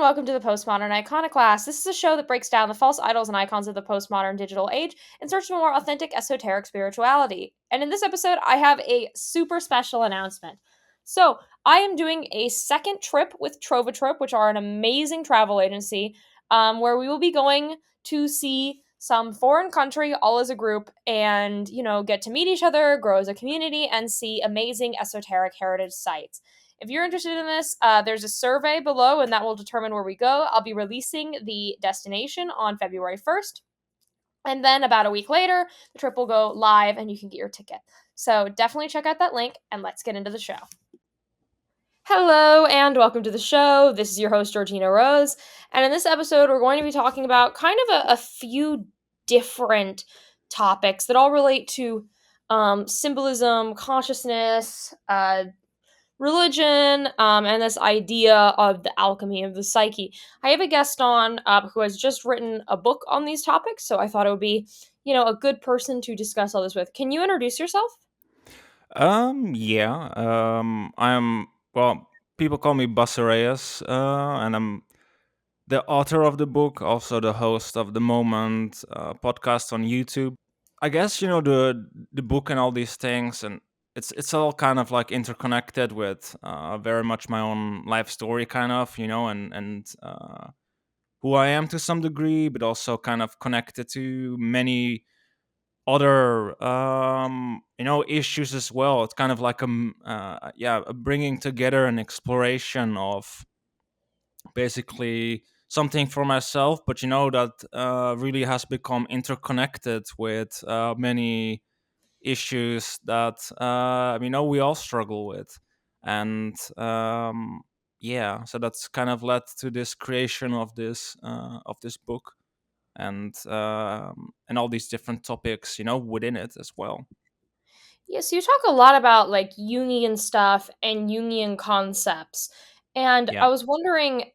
welcome to the Postmodern Iconoclast. This is a show that breaks down the false idols and icons of the postmodern digital age in search of a more authentic esoteric spirituality. And in this episode, I have a super special announcement. So, I am doing a second trip with Trovatrip, which are an amazing travel agency, where we will be going to see some foreign country all as a group and, get to meet each other, grow as a community, and see amazing esoteric heritage sites. If you're interested in this, there's a survey below, and that will determine where we go. I'll be releasing the destination on February 1st. And then about a week later, the trip will go live and you can get your ticket. So definitely check out that link, and let's get into the show. Hello, and welcome to the show. This is your host, Georgina Rose. And in this episode, we're going to be talking about kind of a few different topics that all relate to symbolism, consciousness, religion, and this idea of the alchemy of the psyche. I have a guest on who has just written a book on these topics, so I thought it would be, a good person to discuss all this with. Can you introduce yourself? Yeah. Well, people call me Bassreus, and I'm the author of the book, also the host of the Moment podcast on YouTube. I guess the book and all these things, and it's all kind of like interconnected with very much my own life story, kind of, and who I am to some degree, but also kind of connected to many other issues as well. It's kind of like a bringing together an exploration of basically something for myself, but that really has become interconnected with many issues that we all struggle with. And yeah, so that's kind of led to this creation of this book, and all these different topics within it as well. Yes, you talk a lot about like Jungian stuff and Jungian concepts. And Yeah. I was wondering,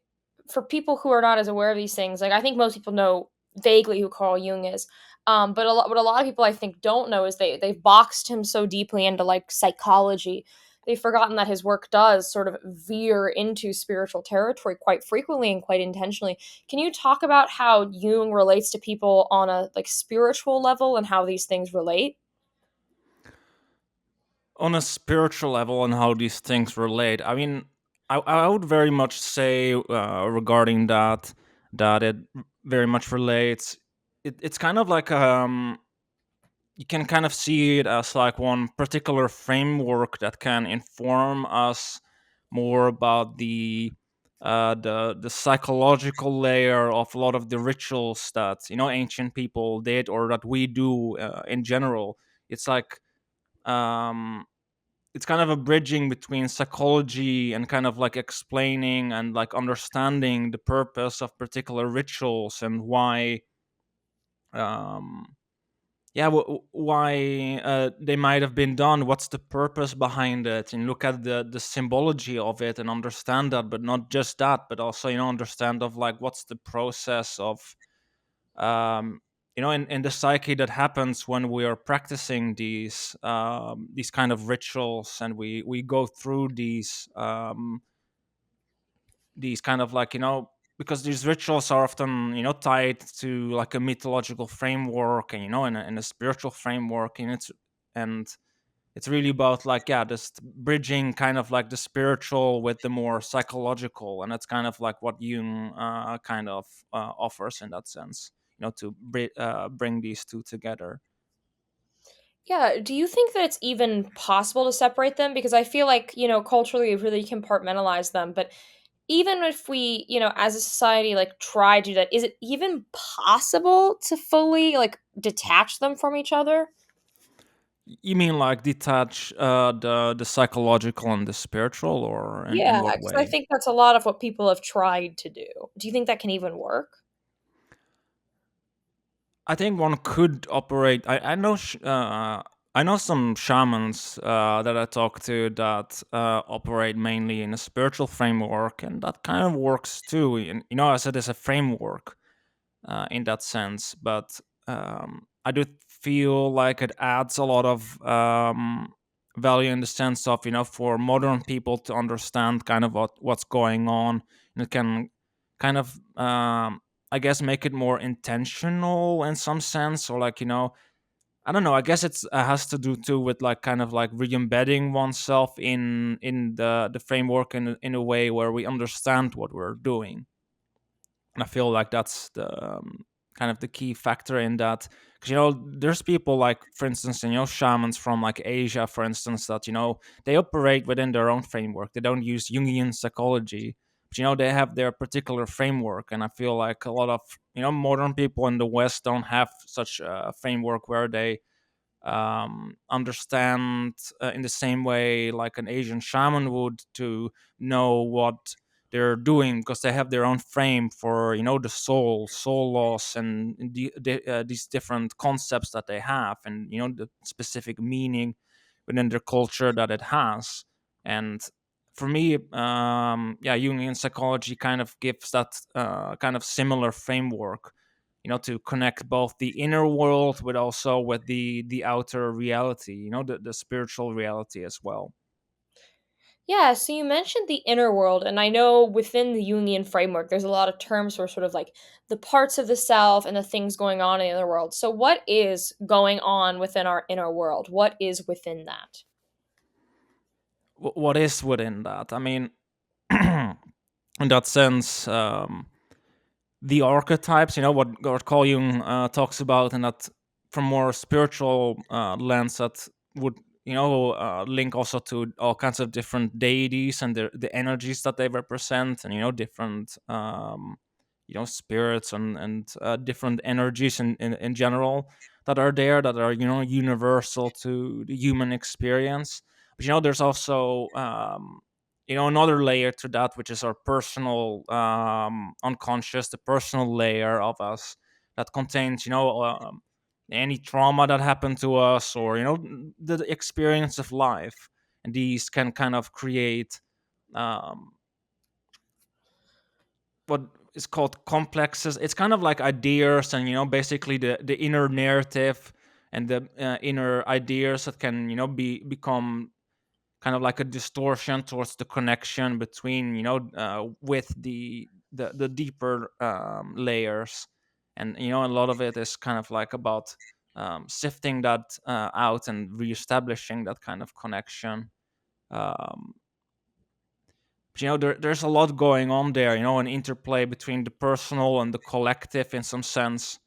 for people who are not as aware of these things, like I think most people know vaguely who Carl Jung is. But what a lot of people I think don't know is they've boxed him so deeply into like psychology. They've forgotten that his work does sort of veer into spiritual territory quite frequently and quite intentionally. Can you talk about how Jung relates to people on a like spiritual level and how these things relate? On a spiritual level and how these things relate, I mean, I would very much say regarding that it very much relates. It's kind of like you can kind of see it as like one particular framework that can inform us more about the psychological layer of a lot of the rituals that ancient people did, or that we do in general. It's like um it's kind of a bridging between psychology and kind of like explaining and like understanding the purpose of particular rituals, and why um why they might have been done, what's the purpose behind it, and look at the symbology of it and understand that. But not just that, but also understand of like what's the process of um, in the psyche that happens when we are practicing these kind of rituals, and we go through these kind of like because these rituals are often tied to like a mythological framework, and in a spiritual framework, and it's really about like, yeah, just bridging kind of like the spiritual with the more psychological, and that's kind of like what Jung kind of offers in that sense, to bring these two together. Yeah, do you think that it's even possible to separate them? Because I feel like, culturally we really compartmentalize them, but even if we, as a society like try to do that, is it even possible to fully like detach them from each other? You mean like detach the psychological and the spiritual, or in Yeah, what because I way? think that's a lot of what people have tried to do. Do you think that can even work? I think one could operate. I know some shamans that I talk to that operate mainly in a spiritual framework, and that kind of works too. And as it is a framework in that sense, but I do feel like it adds a lot of value in the sense of for modern people to understand kind of what's going on, and it can kind of I guess make it more intentional in some sense, or like, I don't know. I guess it's has to do too with like kind of like re-embedding oneself in the framework in a way where we understand what we're doing. And I feel like that's the kind of the key factor in that, because there's people like, for instance, shamans from like Asia, for instance, that they operate within their own framework. They don't use Jungian psychology, but they have their particular framework. And I feel like a lot of modern people in the West don't have such a framework where they understand in the same way like an Asian shaman would, to know what they're doing, because they have their own frame for the soul loss, and these different concepts that they have, and the specific meaning within their culture that it has. And for me, yeah, Jungian psychology kind of gives that kind of similar framework, to connect both the inner world with also with the outer reality, the spiritual reality as well. Yeah, so you mentioned the inner world, and I know within the Jungian framework, there's a lot of terms for sort of like the parts of the self and the things going on in the inner world. So, what is going on within our inner world? What is within that? What is within that? I mean, in that sense, the archetypes, what Carl Jung talks about, and that from more spiritual lens, that would link also to all kinds of different deities and the energies that they represent, and different spirits and different energies in general that are there, that are universal to the human experience. But there's also another layer to that, which is our personal unconscious, the personal layer of us, that contains any trauma that happened to us, or the experience of life. And these can kind of create um, what is called complexes. It's kind of like ideas, and basically the inner narrative, and the inner ideas that can become kind of like a distortion towards the connection between with the deeper layers. And a lot of it is kind of like about sifting that out and reestablishing that kind of connection. um, but, there's a lot going on there, an interplay between the personal and the collective in some sense,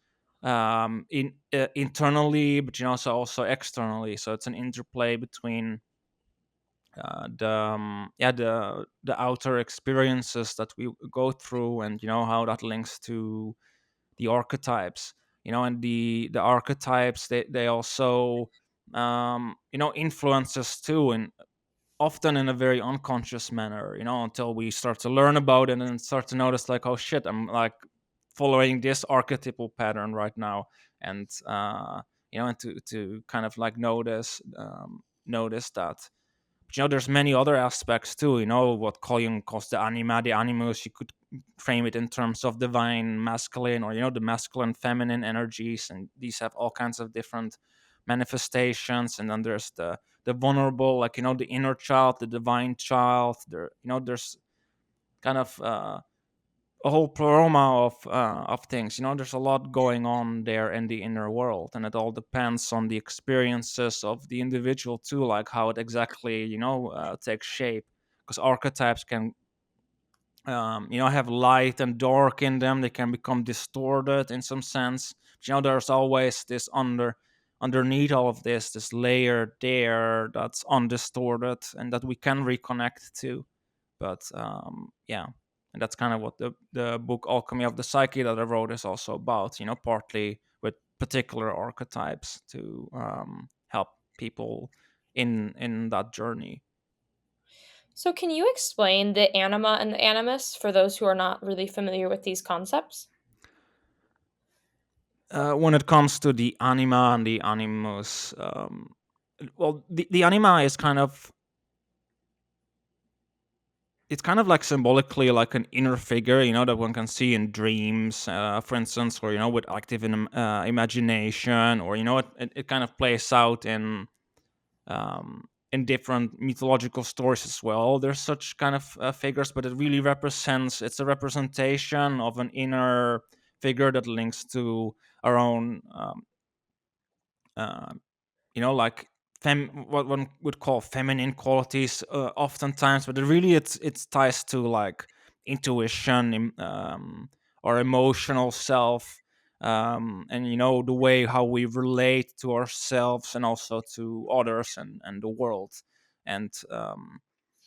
internally, but also externally. So it's an interplay between the outer experiences that we go through, and how that links to the archetypes. And the archetypes, they also influence us too, and often in a very unconscious manner, until we start to learn about it and start to notice, like, oh shit, I'm like following this archetypal pattern right now. And and to kind of like notice that. But, there's many other aspects too. What Carl Jung calls the anima, the animus. You could frame it in terms of divine masculine, or the masculine feminine energies, and these have all kinds of different manifestations. And then there's the vulnerable, like the inner child, the divine child. There's kind of a whole pleroma of things. There's a lot going on there in the inner world, and it all depends on the experiences of the individual too, like how it exactly takes shape. Because archetypes can have light and dark in them. They can become distorted in some sense. But, there's always this underneath all of this layer there that's undistorted, and that we can reconnect to. But yeah, and that's kind of what the book Alchemy of the Psyche that I wrote is also about. Partly with particular archetypes to help people in that journey. So, can you explain the anima and the animus for those who are not really familiar with these concepts? When it comes to the anima and the animus, well, the anima is kind of, it's kind of like symbolically like an inner figure, that one can see in dreams, for instance, or with active imagination, or it kind of plays out in in different mythological stories as well. There's such kind of figures, but it really represents. It's a representation of an inner figure that links to our own, uh, like what one would call feminine qualities, oftentimes. But it really it's ties to like intuition, or emotional self, and the way how we relate to ourselves and also to others and the world. And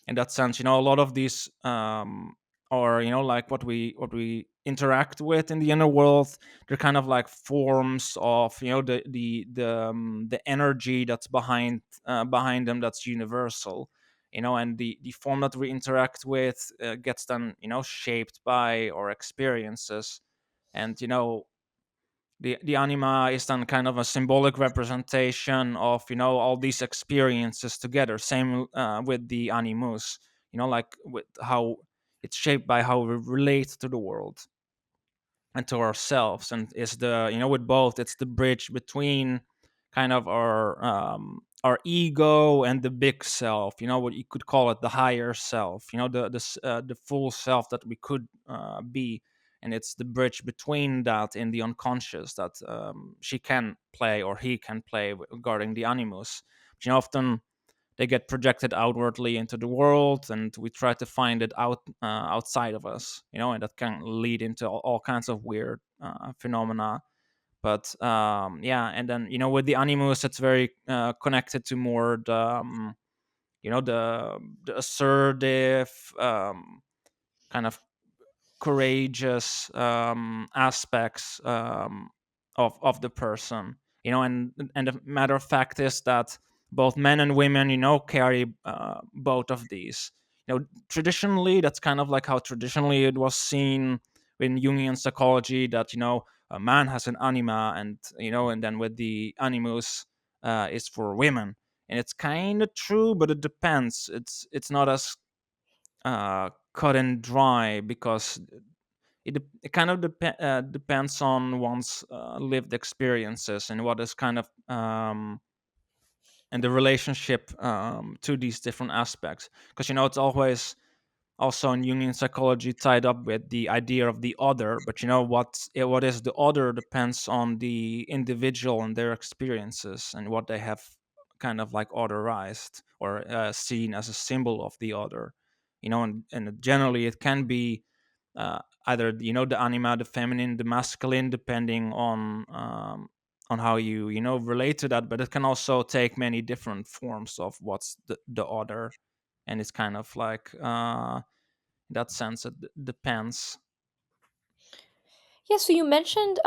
in that sense, a lot of these, or like what we interact with in the inner world, they're kind of like forms of the energy that's behind them, that's universal. And the form that we interact with gets then shaped by our experiences. And the anima is then kind of a symbolic representation of all these experiences together. Same with the animus, like with how it's shaped by how we relate to the world and to ourselves. And is the with both, it's the bridge between kind of our ego and the big self, what you could call it, the higher self, the full self that we could be. And it's the bridge between that and the unconscious that she can play, or he can play, regarding the animus. But, often they get projected outwardly into the world, and we try to find it outside of us, and that can lead into all kinds of weird phenomena. But yeah, and then with the animus, it's very connected to more the assertive, kind of courageous aspects of the person. And the matter of fact is that both men and women carry both of these. Traditionally, that's kind of like how traditionally it was seen in Jungian psychology, that a man has an anima, and then with the animus is for women. And it's kind of true, but it depends. It's not as cut and dry, because it kind of depends on one's lived experiences, and what is kind of and the relationship to these different aspects. Because it's always also in Jungian psychology tied up with the idea of the other. But what is the other depends on the individual and their experiences, and what they have kind of like otherized, or seen as a symbol of the other. And generally it can be either the anima, the feminine, the masculine, depending on how you relate to that. But it can also take many different forms of what's the other. And it's kind of like in that sense it depends. Yeah, so you mentioned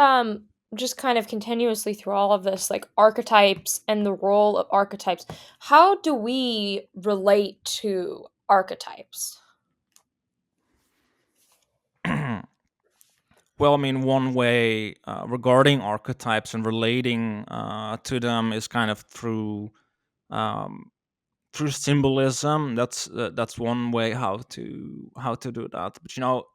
just kind of continuously through all of this, like archetypes and the role of archetypes. How do we relate to archetypes? Well, I mean, one way regarding archetypes and relating to them is kind of um, through symbolism. That's one way how to do that. But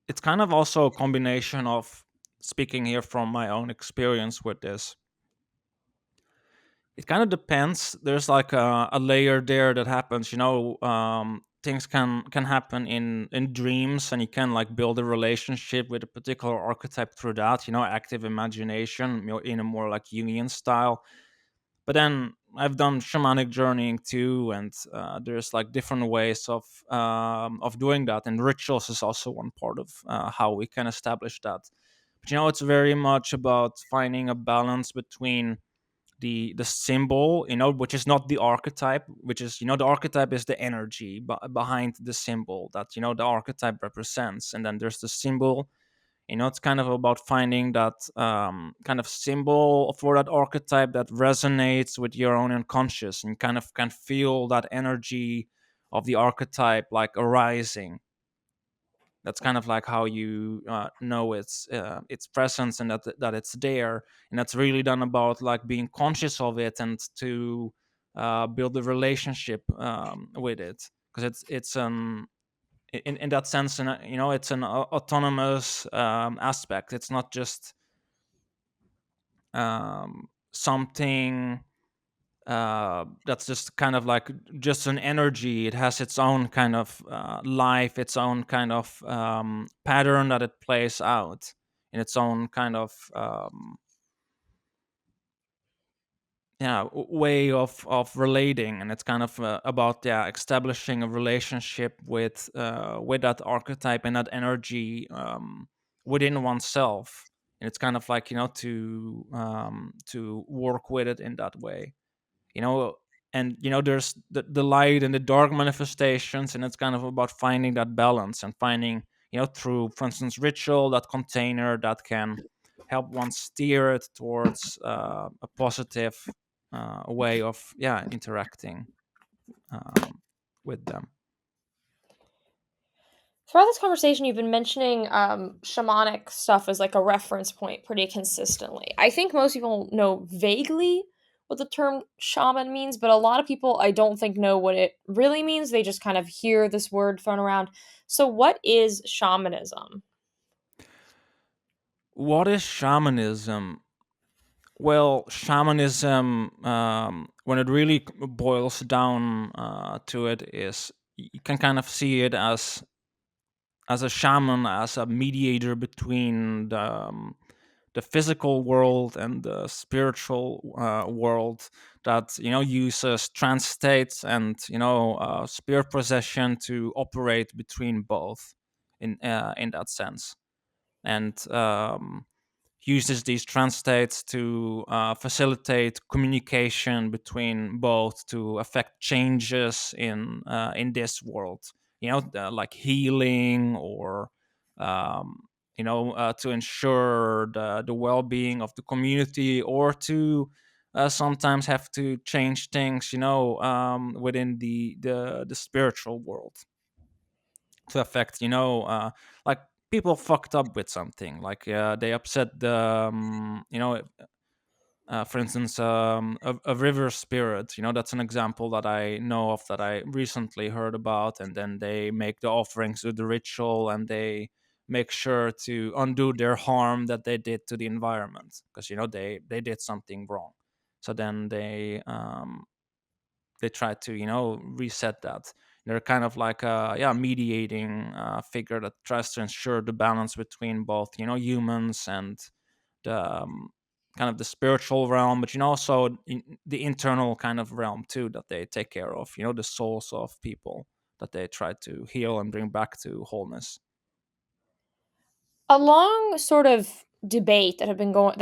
it's kind of also a combination of, speaking here from my own experience with this, it kind of depends. There's like a layer there that happens. Things can happen in dreams, and you can like build a relationship with a particular archetype through that. Active imagination, in a more like Jungian style. But then I've done shamanic journeying too, and there's like different ways of doing that. And rituals is also one part of how we can establish that. But it's very much about finding a balance between the symbol, which is not the archetype, which is the archetype is the energy behind the symbol that the archetype represents. And then there's the symbol. It's kind of about finding that kind of symbol for that archetype that resonates with your own unconscious, and kind of can feel that energy of the archetype like arising. That's kind of like how you know its presence, and that it's there. And that's really done about like being conscious of it, and to build a relationship with it. Because it's in that sense, and it's an autonomous aspect. It's not just something that's just kind of like just an energy. It has its own kind of life, its own kind of pattern that it plays out in its own kind of way of relating, and it's kind of about establishing a relationship with that archetype and that energy within oneself. And it's kind of like, to work with it in that way, you know and there's the light and the dark manifestations, and it's kind of about finding that balance and finding, through, for instance, ritual, that container that can help one steer it towards a positive way of interacting um, with them. Throughout this conversation, you've been mentioning shamanic stuff as like a reference point pretty consistently. I think most people know vaguely what the term shaman means, but a lot of people I don't think know what it really means. They just kind of hear this word thrown around. So, what is shamanism? What is shamanism? Well, shamanism, when it really boils down to it, is you can kind of see it as a shaman, as a mediator between the physical world and the spiritual world, that uses trance states and spirit possession to operate between both in that sense, and uses these trance states to facilitate communication between both, to affect changes in this world. Like healing, or to ensure the well-being of the community, or to sometimes have to change things, within the spiritual world, to affect, like, people fucked up with something, like they upset the for instance, a river spirit. That's an example that I know of, that I recently heard about. And then they make the offerings with the ritual, and they make sure to undo their harm that they did to the environment, because they did something wrong. So then they try to reset that. They're kind of like a mediating figure that tries to ensure the balance between both, humans and the kind of the spiritual realm, but also the internal kind of realm too, that they take care of, the souls of people that they try to heal and bring back to wholeness. A long sort of debate that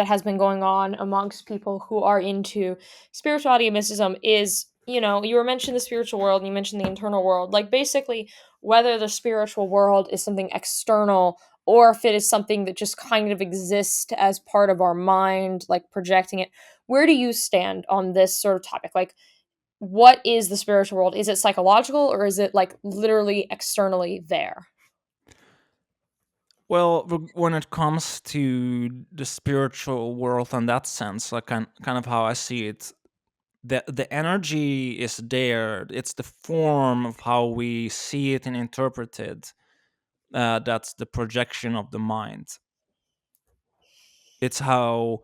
has been going on amongst people who are into spirituality and mysticism is, you were mentioning the spiritual world and you mentioned the internal world, like basically whether the spiritual world is something external or if it is something that just kind of exists as part of our mind, like projecting it. Where do you stand on this sort of topic? Like, what is the spiritual world? Is it psychological or is it like literally externally there? Well, when it comes to the spiritual world in that sense, like kind of how I see it, the energy is there. It's the form of how we see it and interpret it. That's the projection of the mind. It's how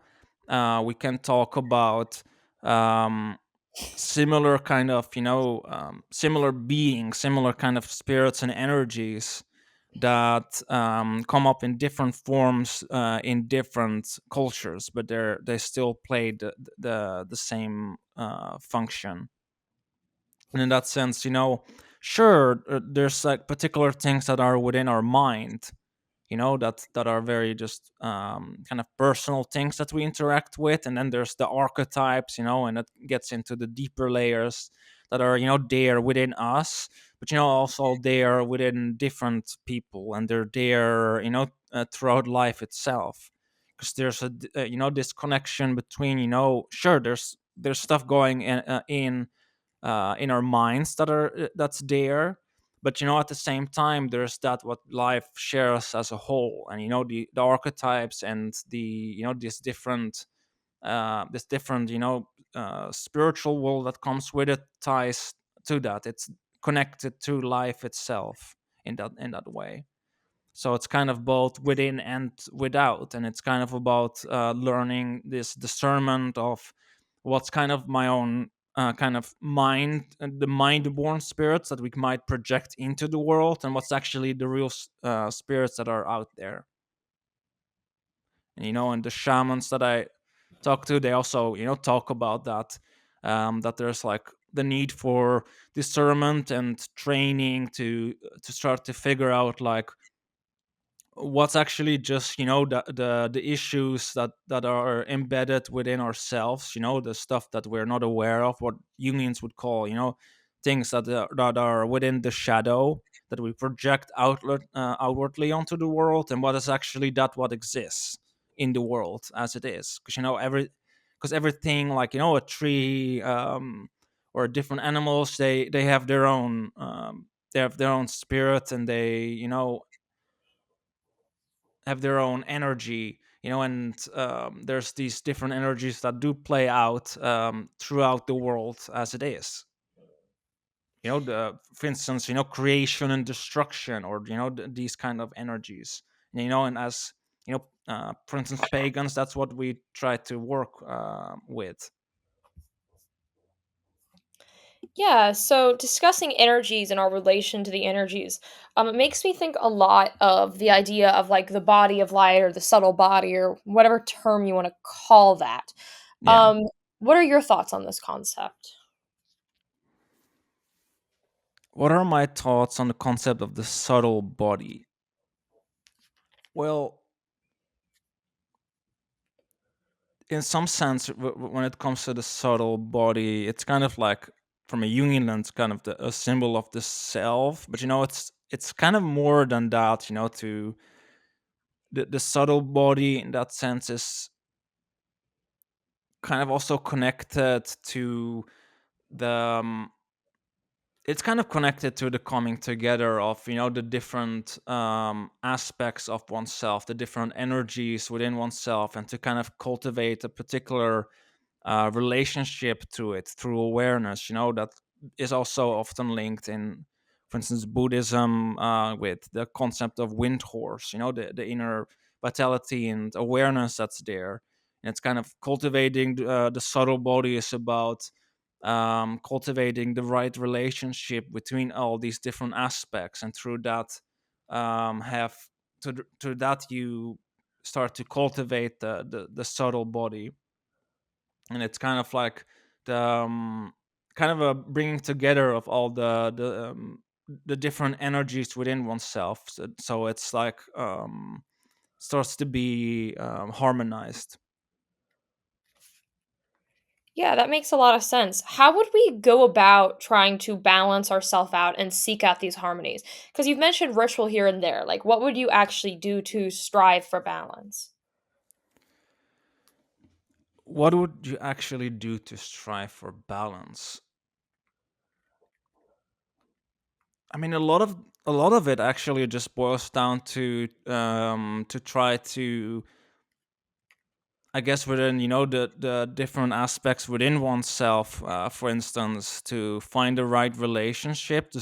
we can talk about um, similar kind of, similar beings, similar kind of spirits and energies that come up in different forms in different cultures, but they still play the same function. And in that sense, sure, there's like particular things that are within our mind, that are very just kind of personal things that we interact with. And then there's the archetypes, and it gets into the deeper layers that are, there within us, but also there within different people, and they're there, throughout life itself. Because there's this connection between, sure, there's stuff going in our minds that's there, but at the same time, there's that what life shares as a whole. And the archetypes and the this different spiritual world that comes with it ties to that. It's connected to life itself in that way. So it's kind of both within and without, and it's kind of about learning this discernment of what's kind of my own kind of the mind-born spirits that we might project into the world, and what's actually the real spirits that are out there. And and the shamans that I talk to, they also talk about that, that there's like the need for discernment and training to start to figure out like what's actually just the issues that are embedded within ourselves, the stuff that we're not aware of, what Jungians would call things that are within the shadow, that we project outwardly onto the world, and what is actually that what exists in the world as it is. Because everything, like a tree, or different animals, they have their own, they have their own spirit, and they have their own energy, and there's these different energies that do play out throughout the world as it is. For instance, creation and destruction, or these kind of energies. And as for instance, pagans, that's what we try to work with. Yeah, so discussing energies and our relation to the energies, it makes me think a lot of the idea of like the body of light or the subtle body or whatever term you want to call that. Yeah. Um, what are your thoughts on this concept? What are my thoughts on the concept of the subtle body? Well, in some sense, when it comes to the subtle body, it's kind of like, from a Jungian lens, kind of a symbol of the self. But it's kind of more than that. To the subtle body in that sense is kind of also connected to the. It's kind of connected to the coming together of the different aspects of oneself, the different energies within oneself, and to kind of cultivate a particular relationship to it through awareness. That is also often linked in, for instance, Buddhism, with the concept of wind horse. The inner vitality and awareness that's there, and it's kind of cultivating the subtle body is about cultivating the right relationship between all these different aspects, and through that, have to that you start to cultivate the subtle body. And it's kind of like the kind of a bringing together of all the different energies within oneself, so it's like starts to be harmonized. Yeah, that makes a lot of sense. How would we go about trying to balance ourselves out and seek out these harmonies? Because you've mentioned ritual here and there. Like, what would you actually do to strive for balance? What would you actually do to strive for balance? I mean, a lot of it actually just boils down to try to, I guess, within the different aspects within oneself. For instance, to find the right relationship, to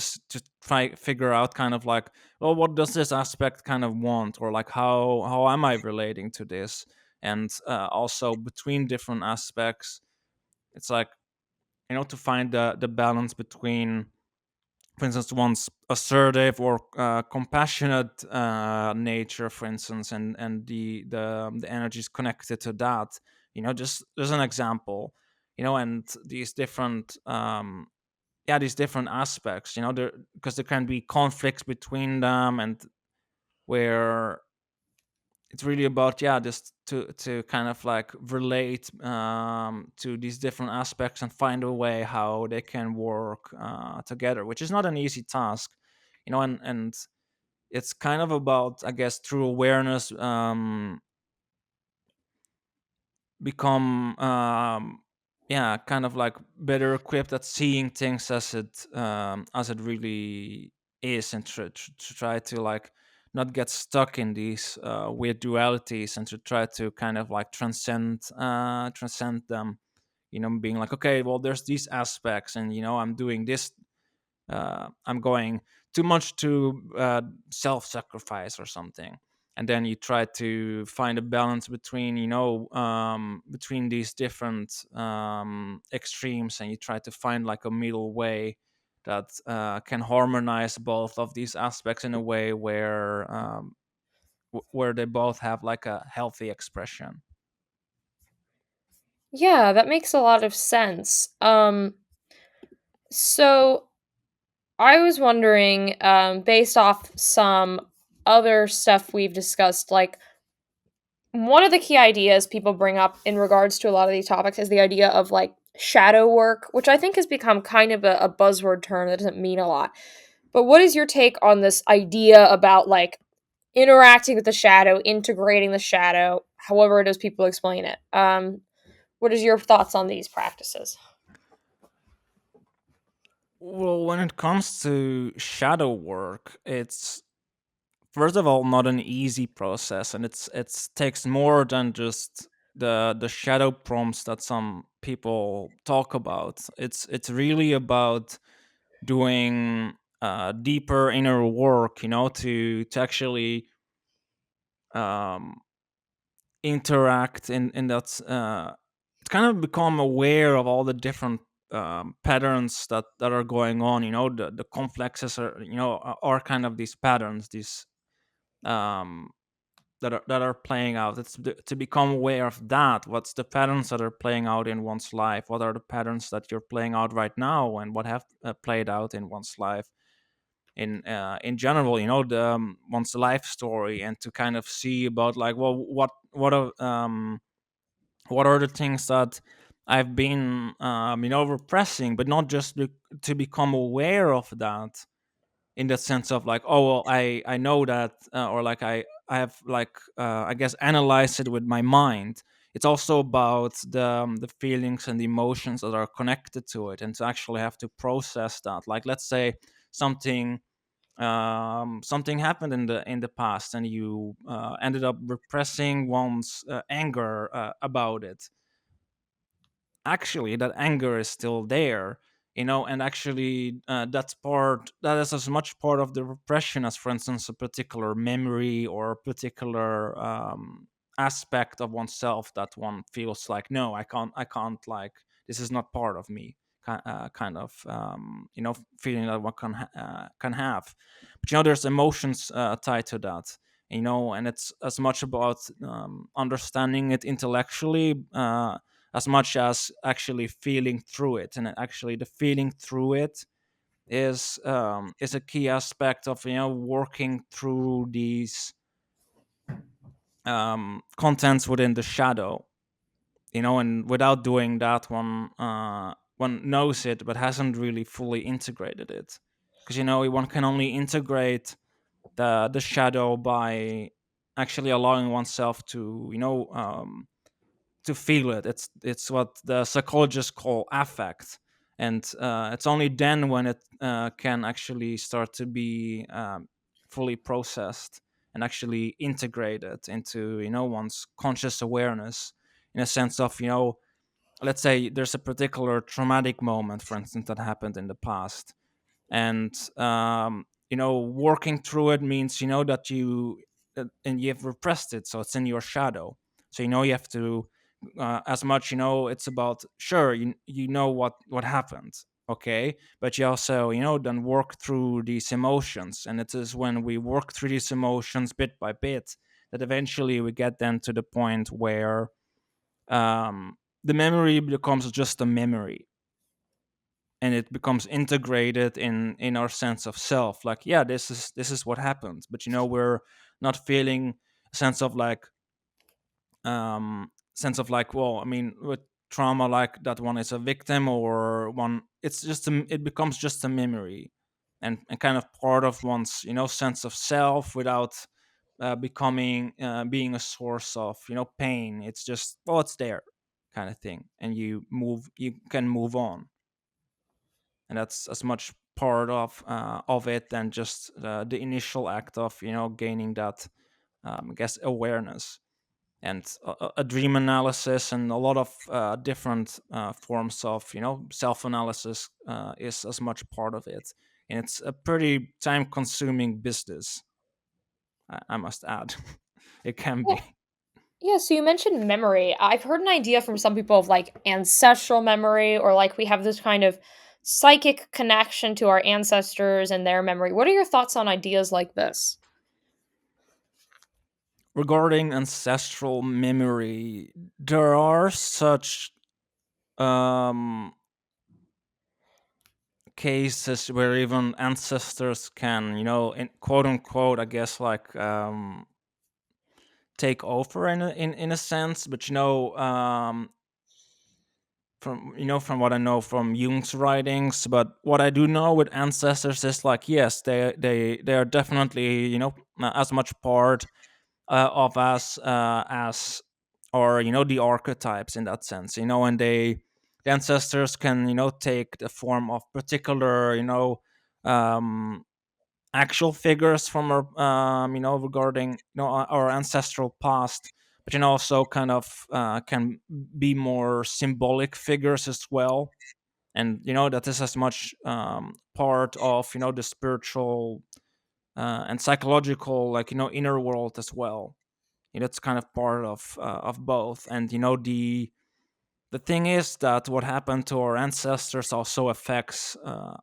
try figure out kind of like, well, what does this aspect kind of want, or like how am I relating to this, and also between different aspects, it's like to find the balance between, for instance, one's assertive or compassionate nature, for instance, and the energies connected to that. Just as an example, and these different yeah, these different aspects. There, because there can be conflicts between them, and where it's really about, yeah, just to kind of like relate to these different aspects and find a way how they can work together, which is not an easy task. And it's kind of about, I guess, through awareness, become yeah, kind of like better equipped at seeing things as it really is, and to try to like not get stuck in these weird dualities, and to try to kind of like transcend them. Being like, okay, well, there's these aspects, and I'm doing this, I'm going too much to self-sacrifice or something. and then you try to find a balance between between these different extremes, and you try to find like a middle way that can harmonize both of these aspects in a way where they both have like a healthy expression. Yeah, that makes a lot of sense. So I was wondering, based off some other stuff we've discussed, like one of the key ideas people bring up in regards to a lot of these topics is the idea of like shadow work, which I think has become kind of a buzzword term that doesn't mean a lot. But what is your take on this idea about like interacting with the shadow, integrating the shadow, however it is people explain it? What is your thoughts on these practices? Well, when it comes to shadow work, it's first of all not an easy process, and it's takes more than just the shadow prompts that some people talk about. It's really about doing deeper inner work, to actually um interact in that to kind of become aware of all the different patterns that are going on. The complexes are kind of these patterns, these um that are playing out. It's to become aware of that. What's the patterns that are playing out in one's life? What are the patterns that you're playing out right now, and what have played out in one's life in general? The one's life story, and to kind of see about like, well, what are the things that I've been repressing, but not just to become aware of that, in the sense of like, oh well, I know that, or like I have like I guess analyzed it with my mind. It's also about the feelings and the emotions that are connected to it, and to actually have to process that. Like, let's say something happened in the past, and you ended up repressing one's anger about it. Actually, that anger is still there, and actually that is as much part of the repression as, for instance, a particular memory or a particular aspect of oneself that one feels like, no, I can't, like, this is not part of me, kind of feeling that one can have. But there's emotions tied to that, and it's as much about understanding it intellectually, as much as actually feeling through it. And actually, the feeling through it is a key aspect of working through these contents within the shadow. And without doing that, one knows it but hasn't really fully integrated it, because one can only integrate the shadow by actually allowing oneself to feel it. It's what the psychologists call affect, and it's only then when it can actually start to be fully processed and actually integrated into one's conscious awareness, in a sense of, let's say there's a particular traumatic moment, for instance, that happened in the past, and working through it means that and you have repressed it, so it's in your shadow. So you have to, as much, it's about, sure, what happened, okay, but you also then work through these emotions, and it is when we work through these emotions bit by bit that eventually we get then to the point where the memory becomes just a memory, and it becomes integrated in our sense of self. Like, yeah, this is what happened, but we're not feeling a sense of like, well, I mean, with trauma, like, that one is a victim, or one, it becomes just a memory, and kind of part of one's sense of self, without becoming being a source of pain. It's just, well, it's there, kind of thing, and you can move on. And that's as much part of it than just the initial act of gaining that, I guess, awareness. And a dream analysis and a lot of different forms of self-analysis is as much part of it, and it's a pretty time-consuming business. I must add. It can Yeah. be. Yeah, so you mentioned memory. I've heard an idea from some people of like ancestral memory, or like we have this kind of psychic connection to our ancestors and their memory. What are your thoughts on ideas like this? Regarding ancestral memory, there are such um, cases where even ancestors can, in quote unquote, I guess, like take over in a sense. But from what I know from Jung's writings, but what I do know with ancestors is like, yes, they are definitely, as much part of us as, or the archetypes in that sense, and the ancestors can take the form of particular um actual figures from our regarding our ancestral past, but also kind of can be more symbolic figures as well. And that is as much part of the spiritual and psychological, like inner world as well. It's kind of part of both. And the thing is that what happened to our ancestors also affects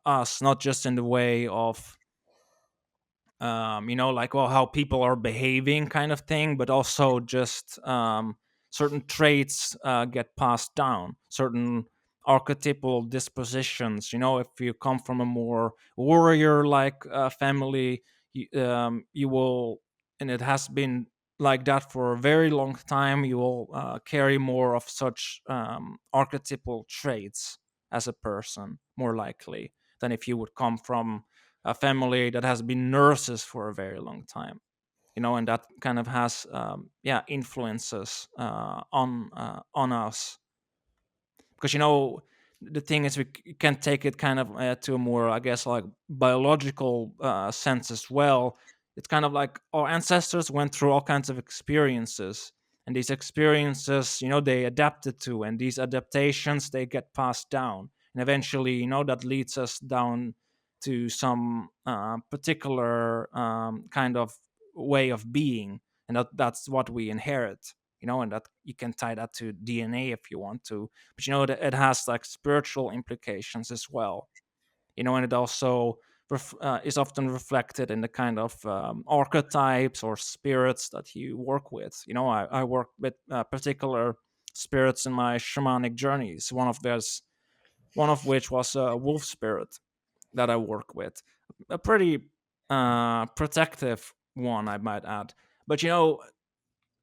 us, not just in the way of like, well, how people are behaving kind of thing, but also just certain traits get passed down, certain archetypal dispositions. If you come from a more warrior like family, you will, and it has been like that for a very long time, you will carry more of such archetypal traits as a person, more likely, than if you would come from a family that has been nurses for a very long time. And that kind of has influences on us, because the thing is, we can take it kind of to a more, I guess, like biological sense as well. It's kind of like our ancestors went through all kinds of experiences, and these experiences, they adapted to, and these adaptations, they get passed down, and eventually, that leads us down to some particular kind of way of being, and that's what we inherit. And that you can tie that to DNA if you want to, but that it has like spiritual implications as well. And it also is often reflected in the kind of archetypes or spirits that you work with. I work with particular spirits in my shamanic journeys. One of which was a wolf spirit that I work with, a pretty protective one, I might add. But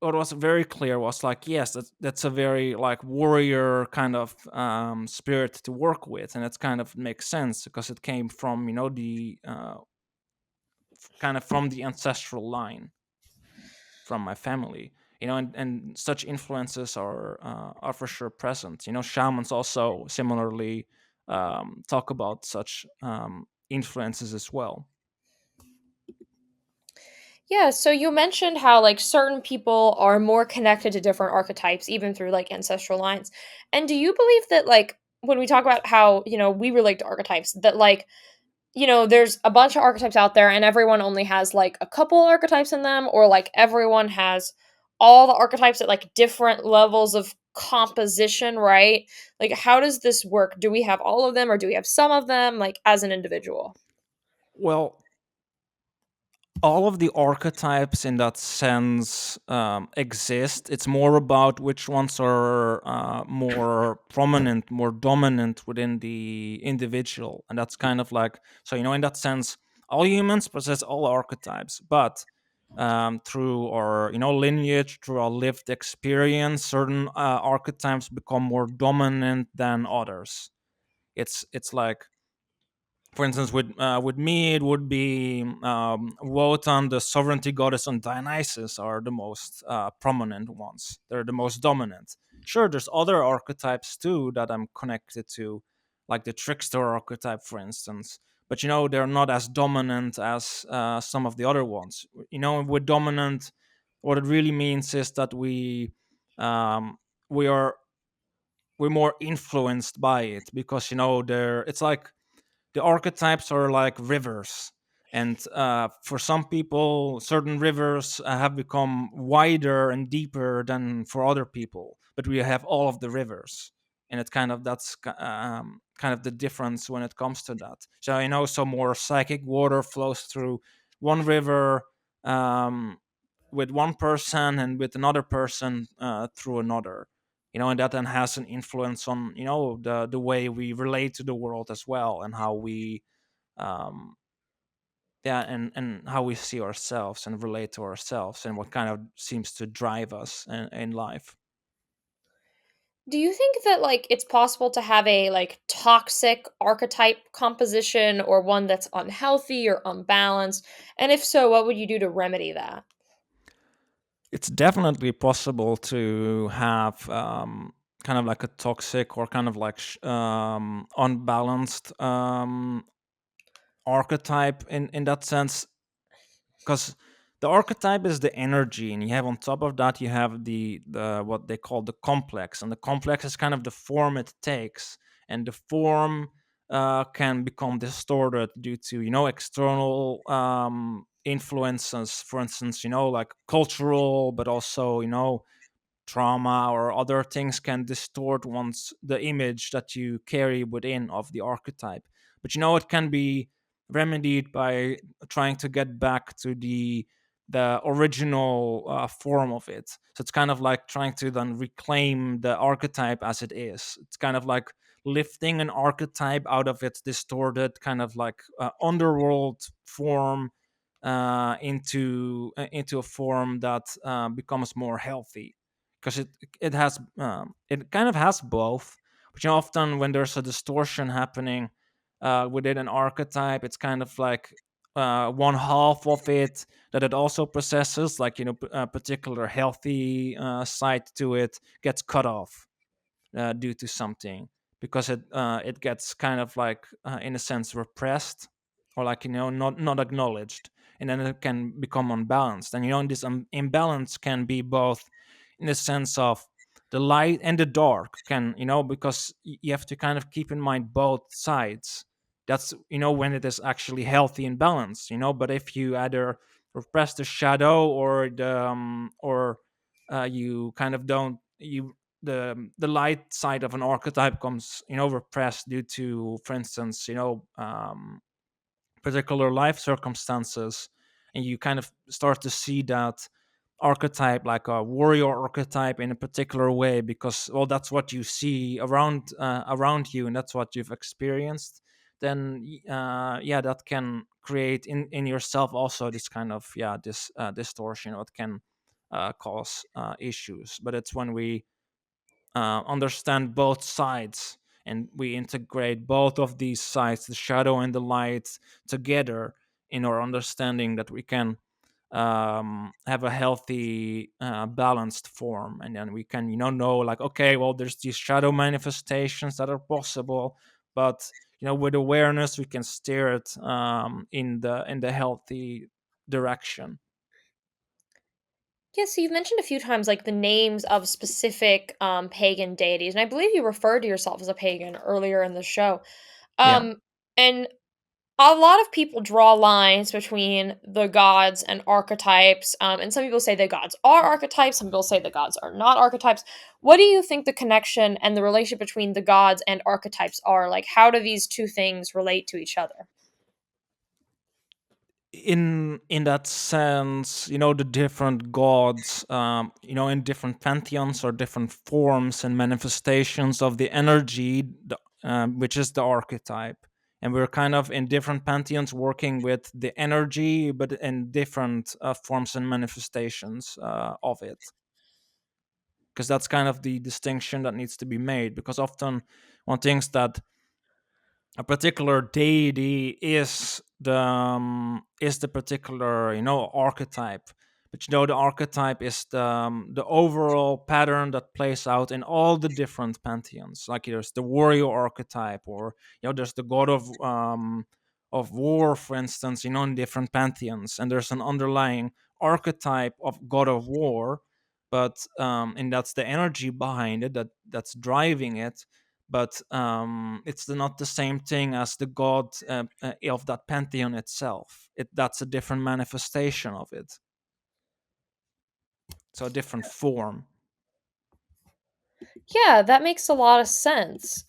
what was very clear was like, yes, that's a very like warrior kind of spirit to work with, and it's kind of makes sense because it came from the kind of from the ancestral line from my family. And such influences are for sure present. Shamans also similarly talk about such influences as well. Yeah, so you mentioned how like certain people are more connected to different archetypes even through like ancestral lines. And do you believe that like when we talk about how, we relate to archetypes, that like, there's a bunch of archetypes out there and everyone only has like a couple archetypes in them, or like everyone has all the archetypes at like different levels of composition, right? Like how does this work? Do we have all of them or do we have some of them like as an individual? Well, all of the archetypes in that sense exist. It's more about which ones are more prominent, more dominant within the individual. And that's kind of like, so, in that sense, all humans possess all archetypes, but through our, lineage, through our lived experience, certain archetypes become more dominant than others. It's like, for instance, with me, it would be Wotan, the sovereignty goddess, and Dionysus are the most prominent ones. They're the most dominant. Sure, there's other archetypes too that I'm connected to, like the trickster archetype, for instance. But they're not as dominant as some of the other ones. With dominant, what it really means is that um, we are we're more influenced by it, because they're it's like the archetypes are like rivers, And for some people, certain rivers have become wider and deeper than for other people, but we have all of the rivers. And it's kind of kind of the difference when it comes to that. So some more psychic water flows through one river, um, with one person, and with another person through another. And that then has an influence on the way we relate to the world as well, and how we um, yeah, and how we see ourselves and relate to ourselves, and what kind of seems to drive us in life. Do you think that, like, it's possible to have a, like, toxic archetype composition or one that's unhealthy or unbalanced? And if so, what would you do to remedy that? It's definitely possible to have kind of like a toxic, or kind of like unbalanced archetype in that sense, because the archetype is the energy, and you have on top of that, you have the what they call the complex, and the complex is kind of the form it takes. And the form can become distorted due to external influences, for instance, like cultural, but also trauma or other things can distort once the image that you carry within of the archetype. But it can be remedied by trying to get back to the original form of it. So it's kind of like trying to then reclaim the archetype as it is. It's kind of like lifting an archetype out of its distorted kind of like underworld form, into a form that becomes more healthy, because it kind of has both. But often when there's a distortion happening within an archetype, it's kind of like one half of it that it also possesses, like a particular healthy side to it gets cut off due to something, because it gets kind of like in a sense repressed, or like not acknowledged, and then it can become unbalanced. And this imbalance can be both in the sense of the light and the dark, can because you have to kind of keep in mind both sides. That's when it is actually healthy and balanced. But if you either repress the shadow, or you kind of don't you the light side of an archetype comes repressed due to, for instance, particular life circumstances, and you kind of start to see that archetype, like a warrior archetype, in a particular way, because, well, that's what you see around you, and that's what you've experienced. Then yeah, that can create in yourself also this kind of, this distortion, what can cause issues. But it's when we understand both sides, and we integrate both of these sides, the shadow and the light, together in our understanding, that we can have a healthy balanced form. And then we can know, like, okay, well, there's these shadow manifestations that are possible, but with awareness we can steer it in the healthy direction. Yeah, so you've mentioned a few times, like, the names of specific pagan deities, and I believe you referred to yourself as a pagan earlier in the show. Yeah. Um, and a lot of people draw lines between the gods and archetypes, and some people say the gods are archetypes, some people say the gods are not archetypes. What do you think the connection and the relationship between the gods and archetypes are? Like, how do these two things relate to each other? In that sense, the different gods, in different pantheons, or different forms and manifestations of the energy, which is the archetype. And we're kind of in different pantheons working with the energy, but in different forms and manifestations of it, because that's kind of the distinction that needs to be made. Because often one thinks that a particular deity is the particular archetype. But the archetype is the overall pattern that plays out in all the different pantheons. Like, there's the warrior archetype, or there's the god of war, for instance, in different pantheons, and there's an underlying archetype of god of war. But and that's the energy behind it, that's driving it. but it's not the same thing as the god of that pantheon itself. That's a different manifestation of it, so a different form. Yeah, that makes a lot of sense.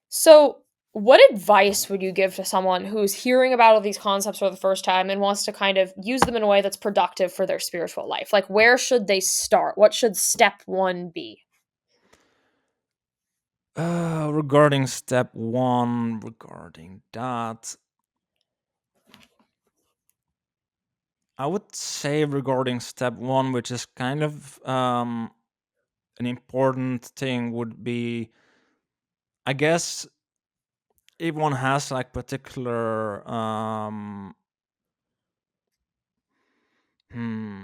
So what advice would you give to someone who's hearing about all these concepts for the first time and wants to kind of use them in a way that's productive for their spiritual life? Like, where should they start? What should step one be? Regarding step one, regarding that, I would say regarding step one, which is kind of an important thing, would be, I guess, if one has like particular hmm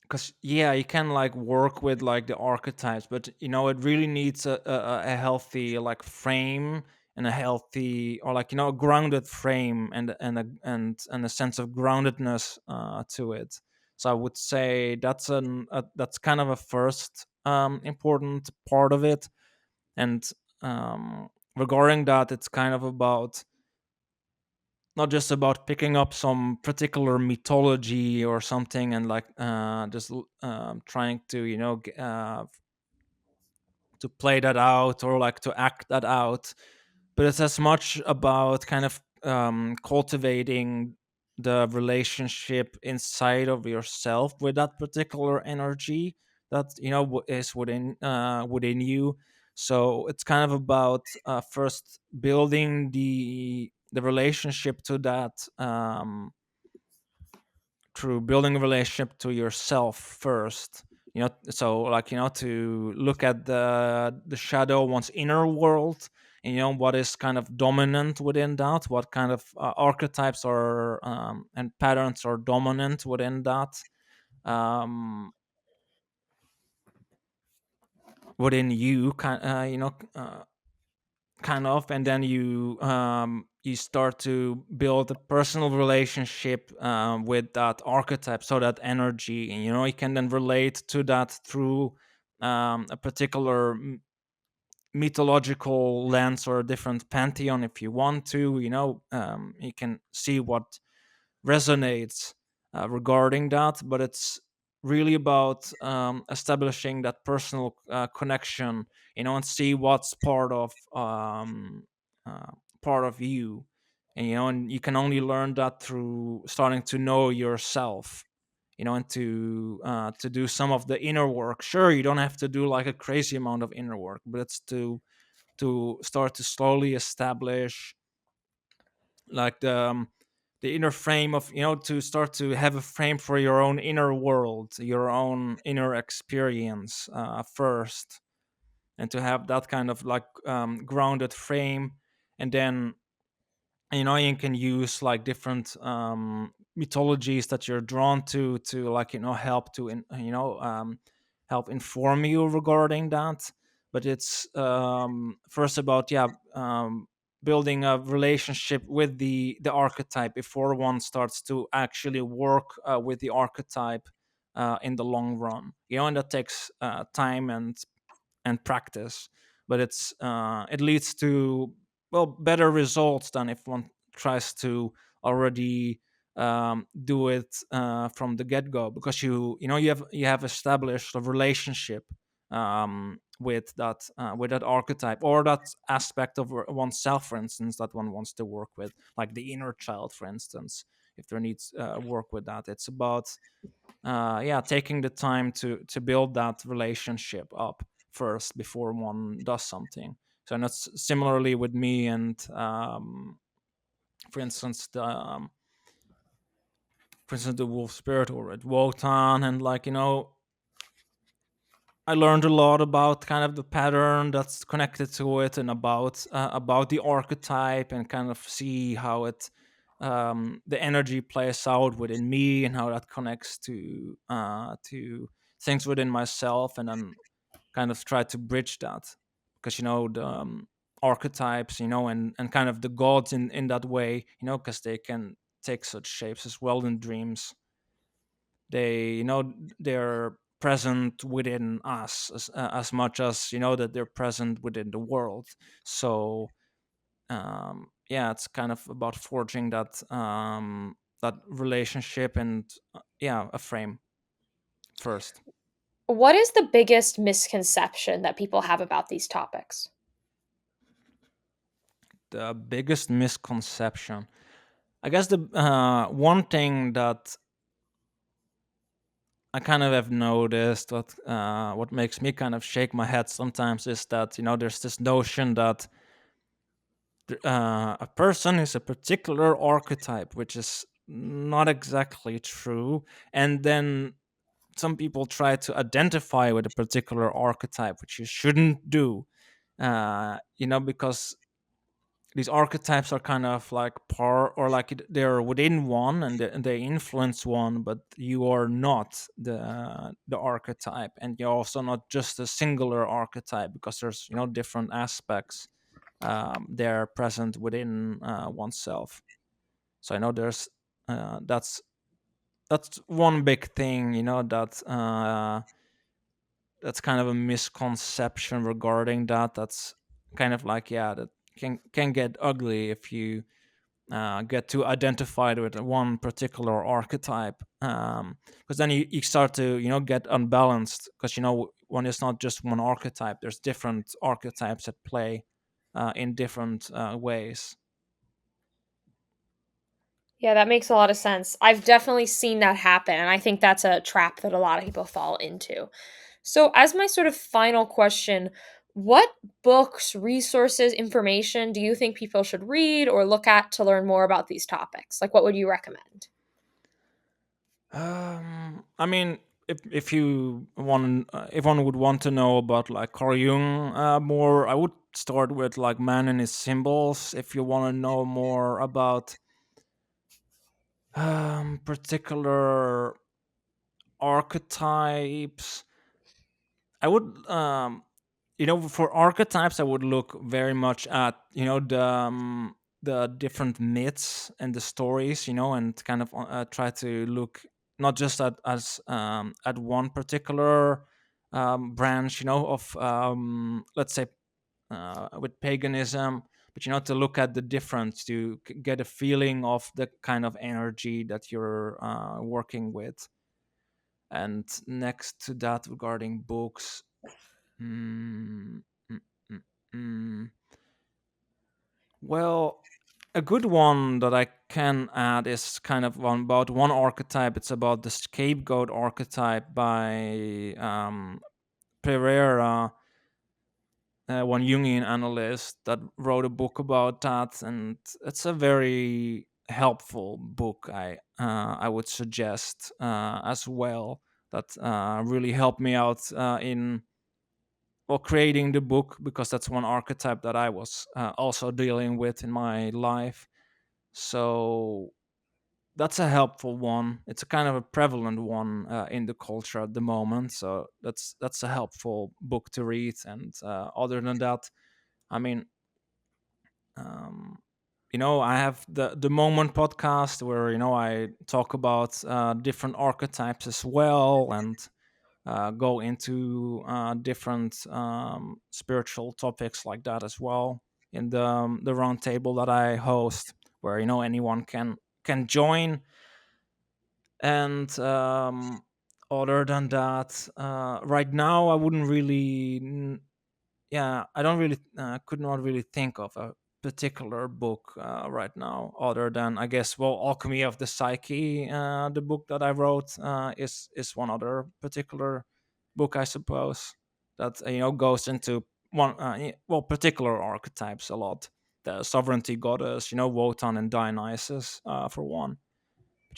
because yeah, you can like work with like the archetypes, but it really needs a healthy like frame, and a healthy, or like a grounded frame, and a sense of groundedness to it. So I would say that's kind of a first important part of it. And regarding that, it's kind of about, not just about picking up some particular mythology or something, and like just trying to to play that out, or like to act that out, but it's as much about kind of cultivating the relationship inside of yourself with that particular energy that is within you. So it's kind of about first building the relationship to that, through building a relationship to yourself first. So like to look at the shadow, one's inner world, and what is kind of dominant within that, what kind of archetypes or and patterns are dominant within that, um within you, kind of. And then you start to build a personal relationship with that archetype, so that energy, and you can then relate to that through a particular mythological lens, or a different pantheon if you want to. You can see what resonates regarding that, but it's really about establishing that personal connection, and see what's uh, part of you. And you can only learn that through starting to know yourself, and to do some of the inner work. Sure, you don't have to do like a crazy amount of inner work, but it's to start to slowly establish like the inner frame of, to start to have a frame for your own inner world, your own inner experience first, and to have that kind of like grounded frame. And then you can use like different mythologies that you're drawn to like help to help inform you regarding that. But it's first about, yeah, building a relationship with the archetype before one starts to actually work with the archetype in the long run. And that takes time and practice, but it leads to, well, better results than if one tries to already do it from the get-go, because you have established a relationship with that archetype, or that aspect of oneself, for instance, that one wants to work with, like the inner child, for instance. If there needs work with that, it's about yeah, taking the time to build that relationship up first before one does something. So that's similarly with me, and for instance the wolf spirit, or at Wotan. And like I learned a lot about kind of the pattern that's connected to it, and about the archetype, and kind of see how it the energy plays out within me, and how that connects to things within myself, and then kind of try to bridge that, because the archetypes, and kind of the gods in that way, because they can take such shapes as well in dreams. They they're present within us as much as that they're present within the world. So yeah, it's kind of about forging that relationship and yeah, a frame first. What is the biggest misconception that people have about these topics? The biggest misconception, I guess, the one thing that I kind of have noticed, what makes me kind of shake my head sometimes, is that there's this notion that a person is a particular archetype, which is not exactly true. And then some people try to identify with a particular archetype, which you shouldn't do. Because these archetypes are kind of like they're within one, and they influence one, but you are not the archetype, and you're also not just a singular archetype, because there's different aspects they're present within oneself. So I know there's that's one big thing, that's kind of a misconception regarding that. That's kind of like, yeah, that can get ugly if you get too identified with one particular archetype, because then you start to get unbalanced, because when it's not just one archetype, there's different archetypes at play in different ways. Yeah, that makes a lot of sense. I've definitely seen that happen, and I think that's a trap that a lot of people fall into. So, as my sort of final question, what books, resources, information do you think people should read or look at to learn more about these topics? Like, what would you recommend? I mean, if you want, if one would want to know about like Carl Jung more, I would start with like Man and His Symbols. If you want to know more about particular archetypes, I would for archetypes, I would look very much at the different myths and the stories, and kind of try to look not just at one particular branch, of let's say with paganism, but to look at the difference, to get a feeling of the kind of energy that you're working with. And next to that, regarding books, mm, mm, mm, mm. Well, a good one that I can add is kind of one about one archetype. It's about the scapegoat archetype by Pereira, one Jungian analyst that wrote a book about that, and it's a very helpful book. I would suggest as well. That really helped me out in creating the book, because that's one archetype that I was also dealing with in my life. So that's a helpful one. It's a kind of a prevalent one in the culture at the moment. So that's a helpful book to read. And other than that, I mean, um, I have the Moment podcast where I talk about different archetypes as well, and go into different spiritual topics like that as well in the round table that I host, where anyone can join. And other than that, right now I wouldn't really yeah, I don't really could not really think of a particular book right now, other than, I guess, well, Alchemy of the Psyche, the book that I wrote, is one other particular book, I suppose, that goes into one particular archetypes a lot. The sovereignty goddess, Wotan and Dionysus, for one.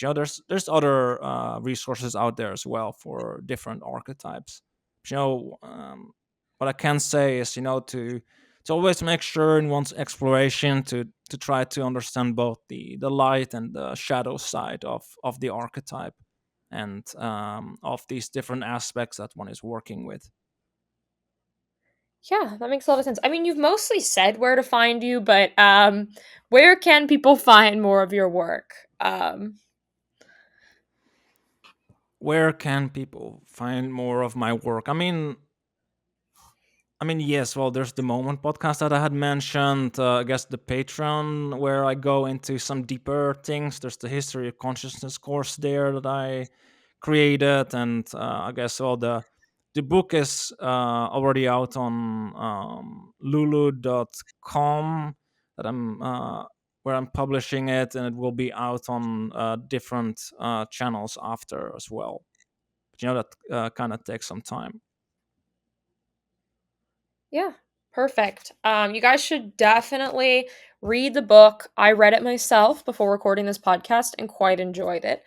But, there's other resources out there as well for different archetypes. But, what I can say is, to always make sure in one's exploration to try to understand both the light and the shadow side of the archetype, and of these different aspects that one is working with. Yeah, that makes a lot of sense. I mean, you've mostly said where to find you, but where can people find more of your work? where can people find more of my work? I mean, yes. Well, there's the Moment podcast that I had mentioned. I guess the Patreon, where I go into some deeper things. There's the History of Consciousness course there that I created, and I guess the book is already out on lulu.com. That I'm where I'm publishing it, and it will be out on different channels after as well. But that kind of takes some time. Yeah, perfect. You guys should definitely read the book. I read it myself before recording this podcast and quite enjoyed it.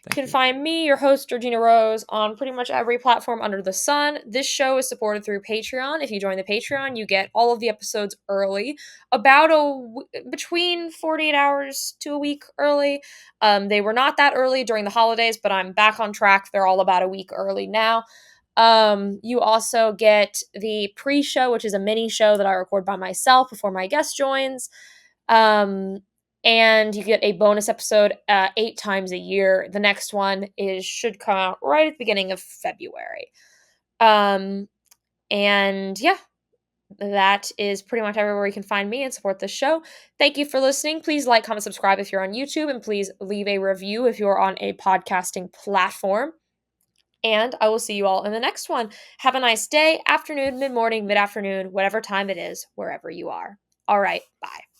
You Thank can you. find me, your host, Georgina Rose, on pretty much every platform under the sun. This show is supported through Patreon. If you join the Patreon, you get all of the episodes early, about between 48 hours to a week early. They were not that early during the holidays, but I'm back on track. They're all about a week early now. You also get the pre-show, which is a mini show that I record by myself before my guest joins. Um, and you get a bonus episode 8 times a year. The next one should come out right at the beginning of February. Um, and yeah, that is pretty much everywhere you can find me and support this show. Thank you for listening. Please like, comment, subscribe if you're on YouTube, and please leave a review if you're on a podcasting platform. And I will see you all in the next one. Have a nice day, afternoon, mid morning, mid afternoon, whatever time it is, wherever you are. All right, bye.